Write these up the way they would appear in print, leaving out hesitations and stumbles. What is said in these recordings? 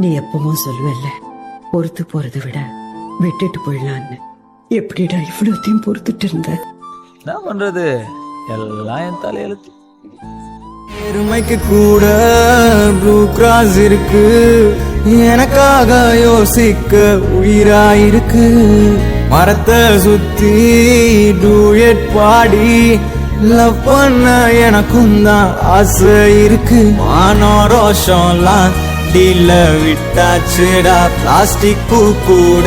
நீ எப்பவும் சொல்லுவல்ல, பொறுத்து போறதை விட விட்டுட்டு போயிடலான்னு. எப்படிடா இவ்வளவுத்தையும் பொறுத்துட்டு இருந்த? என்ன பண்றது, எல்லாம் என் தலையெழுத்து. பெருமைக்கு கூட ப்ளூ கிராஸ் இருக்கு, எனக்காக யோசிக்க உயிராயிருக்கு. மரத்தை சுத்தி டூயட் பாடி லவ் பண்ண எனக்கும் தான் ஆசை இருக்கு. மானோ ரோஷம்லாம் டீல விட்டாச்சுடா, பிளாஸ்டிக் பூ கூட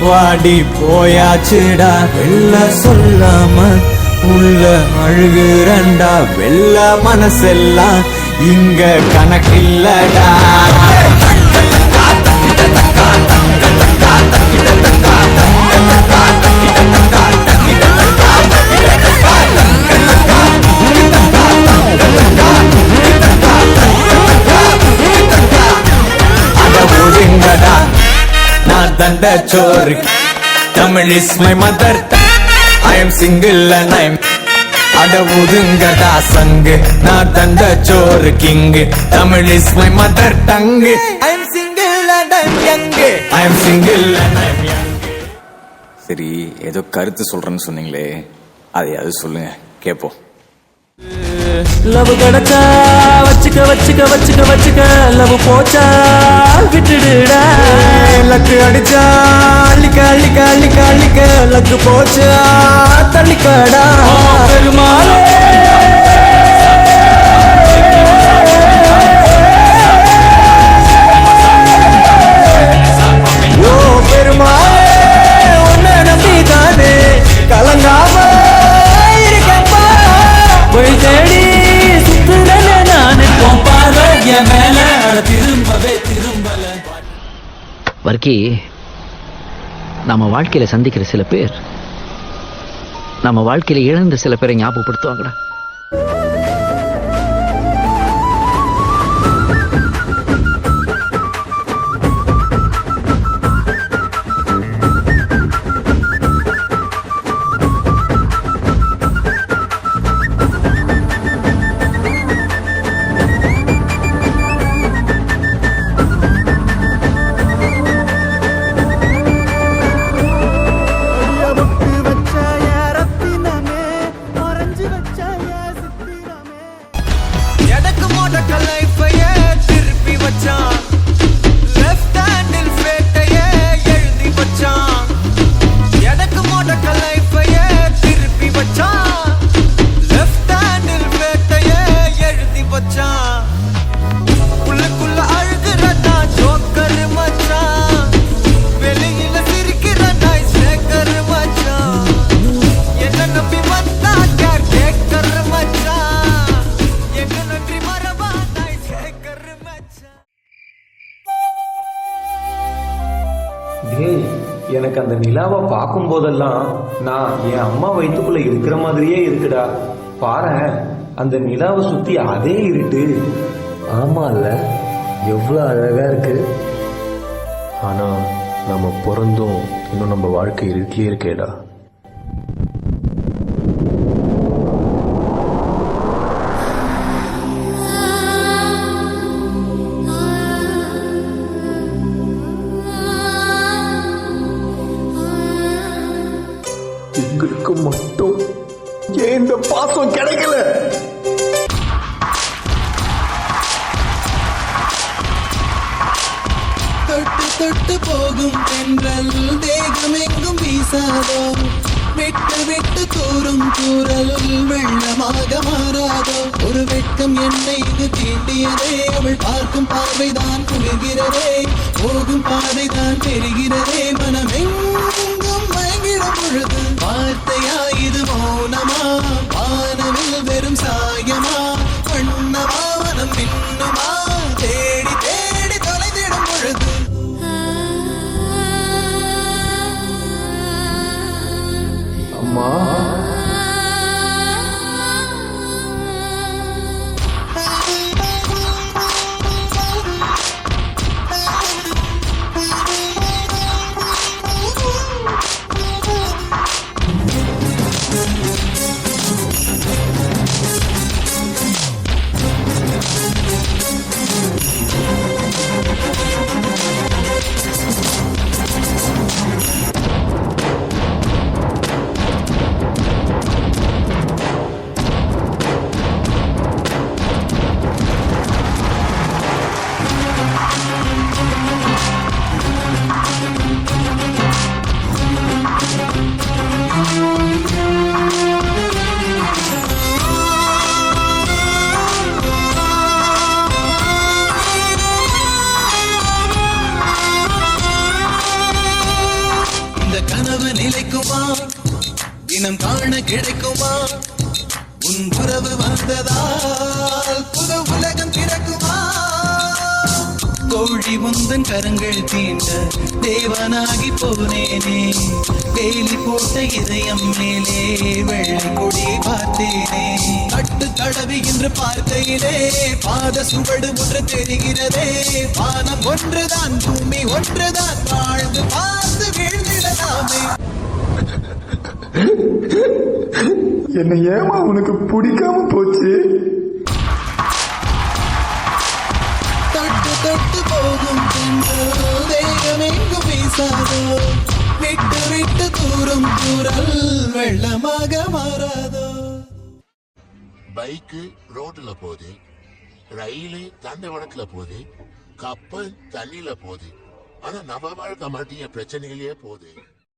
வாடி போயாச்சுடா. வெள்ள சொல்லாம உள்ள அழுகுறண்டா, வெள்ள மனசெல்லாம் இங்க கணக்கில்லடா. நான் தண்ட சோறு, Tamil is my mother. I am single and I am அடவுதுங்கடா சங்கு. நான் தந்த சோறு king, Tamil is my mother tongue. I am single and I am young. I am single and I am young. சரி, ஏதோ கருத்து சொல்றேன்னு சொன்னீங்களே, அதையாவது சொல்லுங்க கேப்போம். லவ் கிடைச்சா வச்சுக்க வச்சுக்க வச்சுக்க வச்சுக்க, லவ் போச்சா விட்டுடுடா. லக்கு அடிச்சா அள்ளிக்க அள்ளிக்க அள்ளிக்க அள்ளிக்க, லக்கு போச்சா தள்ளிக்கடா. பெருமாளே ஓ பெருமாளே, உன்னை நம்பிதானே கலங்காம இருக்கப்பா. போய் தேடி சுத்துறல நான் இப்போ பார்வைய மேல திரும்பவே திரும்பல. வர்க்கி, நம்ம வாழ்க்கையில சந்திக்கிற சில பேர் நம்ம வாழ்க்கையில இழந்த சில பேரை ஞாபகப்படுத்துவாங்கடா. எனக்கு அந்த நிலாவை பார்க்கும் போதெல்லாம் நான் என் அம்மா வயிற்றுக்குள்ள இருக்கிற மாதிரியே இருக்குடா. பாரேன், அந்த நிலாவை சுத்தி அதே இருட்டு. ஆமால, எவ்வளவு அழகா இருக்கு. ஆனா நம்ம பிறந்தும் இன்னும் நம்ம வாழ்க்கை இருட்டிலே இருக்கேடா. எங்களுக்கு மட்டும் ஏன் இந்த பாசம் கிடைக்கல? தொட்டு தொட்டு போகும் தென்றல் தேகம் எங்கும் வீசாதோ, விட்டு விட்டு கூறும் கூறல் வெள்ளமாக மாறாதோ. ஒரு வெட்கம் என்னை இது தீண்டியதே, அவள் பார்க்கும் பார்வைதான் குளிர்கிறதே, போகும் பாதைதான் தெரிகிறதே. மனமெங்கும் மயங்கிடும் பொழுது வார்த்தையா இது மௌனமா, வானவில் வெறும் சாயமா, வண்ணமா மனம் மின்னுமா, தேடி தேடி தொலைந்திடும் பொழுது. அம்மா, கிடைக்குமா உன் உறவு வந்ததால் புது உலகம் பிறக்குமா கோழி உந்தன் கரங்கள் தீண்ட தேவனாகி போனேனே வேலி போட்ட இதயம் மேலே வெள்ளை கொடி பார்த்தேனே கட்டு தடவி என்று பார்க்கையிலே பாத சுவடு ஒன்று தெரிகிறதே வானம் ஒன்றுதான் பூமி ஒன்றுதான் வாழ்ந்து பார்த்து வீழ்ந்திடலாமே என்னை ஏமா உனக்கு பிடிக்காம போச்சு தொட்டு தொட்டு போகும் தென்றல் தேகமெங்கும் வீசாதோ விட்டு விட்டு தூரும் தூரல் வெள்ளமாக மாறாதோ பைக்கு ரோட்ல போகுது, ரயிலு தண்டவாளத்துல போகுது, கப்பல் தண்ணியில போகுது. ஆனா நம்ம வாழ்க்கை மட்டும் பிரச்சனையிலேயே போகுது.